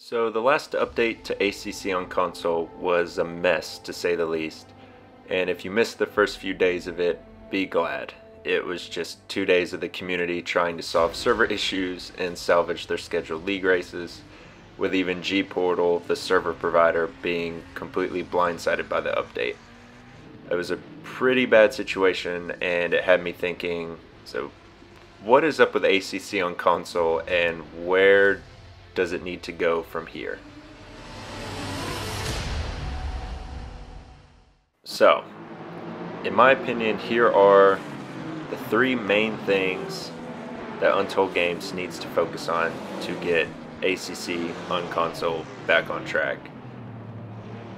So the last update to ACC on console was a mess, to say the least, and if you missed the first few days of it, be glad. It was just 2 days of the community trying to solve server issues and salvage their scheduled league races, with even G-Portal, the server provider, being completely blindsided by the update. It was a pretty bad situation, and it had me thinking, so what is up with ACC on console and where does it need to go from here? So, in my opinion, here are the three main things that Untold Games needs to focus on to get ACC on console back on track.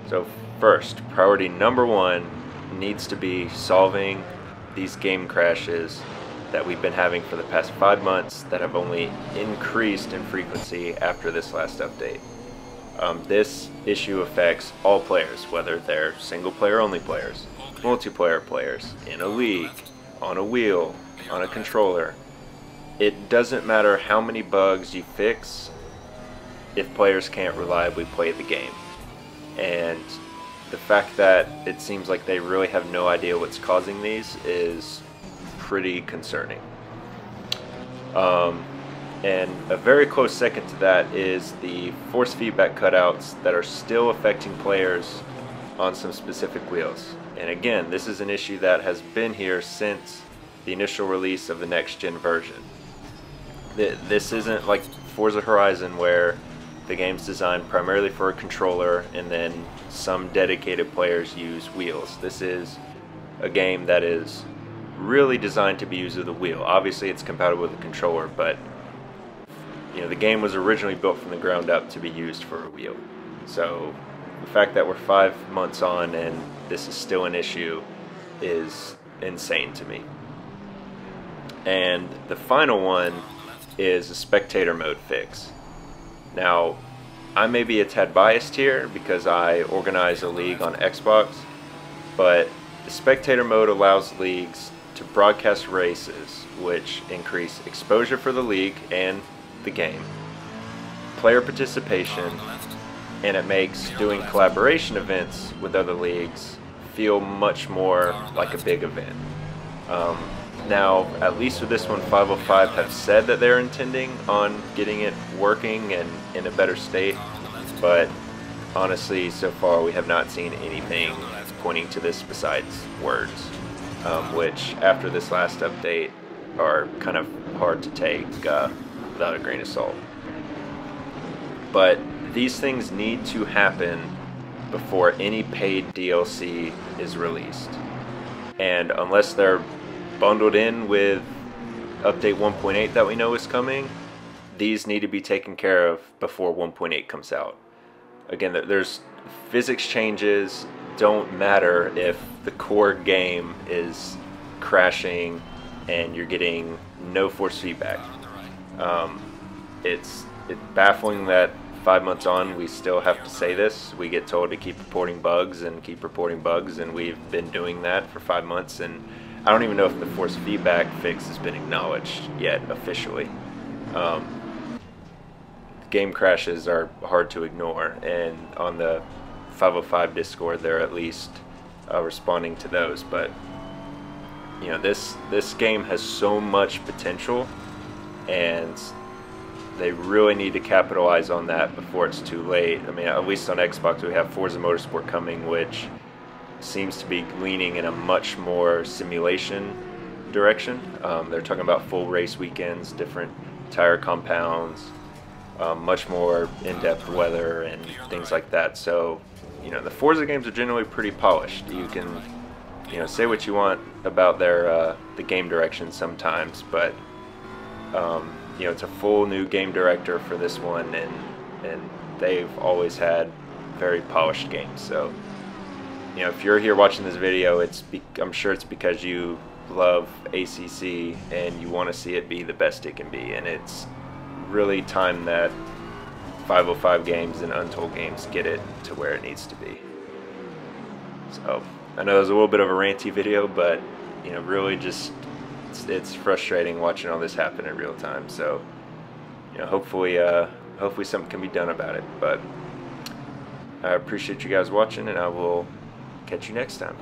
So first, priority number one needs to be solving these game crashes that we've been having for the past 5 months that have only increased in frequency after this last update. This issue affects all players, whether they're single player only players, multiplayer players, in a league, on a wheel, on a controller. It doesn't matter how many bugs you fix if players can't reliably play the game. And the fact that it seems like they really have no idea what's causing these is pretty concerning. And a very close second to that is the force feedback cutouts that are still affecting players on some specific wheels. And again, this is an issue that has been here since the initial release of the next gen version. This isn't like Forza Horizon where the game's designed primarily for a controller and then some dedicated players use wheels. This is a game that is really designed to be used with a wheel. Obviously it's compatible with a controller, but you know, the game was originally built from the ground up to be used for a wheel. So the fact that we're 5 months on and this is still an issue is insane to me. And the final one is a Spectator Mode fix. Now, I may be a tad biased here because I organize a league on Xbox, but the Spectator Mode allows leagues to broadcast races, which increase exposure for the league and the game, player participation, and it makes doing collaboration events with other leagues feel much more like a big event. Now, at least with this one, 505 have said that they're intending on getting it working and in a better state, but honestly, so far we have not seen anything pointing to this besides words, which after this last update are kind of hard to take without a grain of salt. But these things need to happen before any paid DLC is released, and unless they're bundled in with update 1.8 that we know is coming, these need to be taken care of before 1.8 comes out. Again, there's physics changes don't matter if the core game is crashing and you're getting no force feedback. It's baffling that 5 months on we still have to say this. We get told to keep reporting bugs, and we've been doing that for 5 months, and I don't even know if the force feedback fix has been acknowledged yet officially. Game crashes are hard to ignore, and on the 505 Discord they're at least responding to those. But you know, this game has so much potential, and they really need to capitalize on that before it's too late. I mean, at least on Xbox we have Forza Motorsport coming, which seems to be leaning in a much more simulation direction. They're talking about full race weekends, different tire compounds, much more in-depth weather and things like that. So, you know, the Forza games are generally pretty polished. You can, you know, say what you want about their the game direction sometimes, but you know, it's a full new game director for this one, and they've always had very polished games. So, you know, if you're here watching this video, I'm sure it's because you love ACC and you want to see it be the best it can be, and it's really time that 505 Games and Untold Games get it to where it needs to be. So, I know it was a little bit of a ranty video, but you know, really just it's frustrating watching all this happen in real time. So, you know, hopefully hopefully something can be done about it. But I appreciate you guys watching, and I will catch you next time.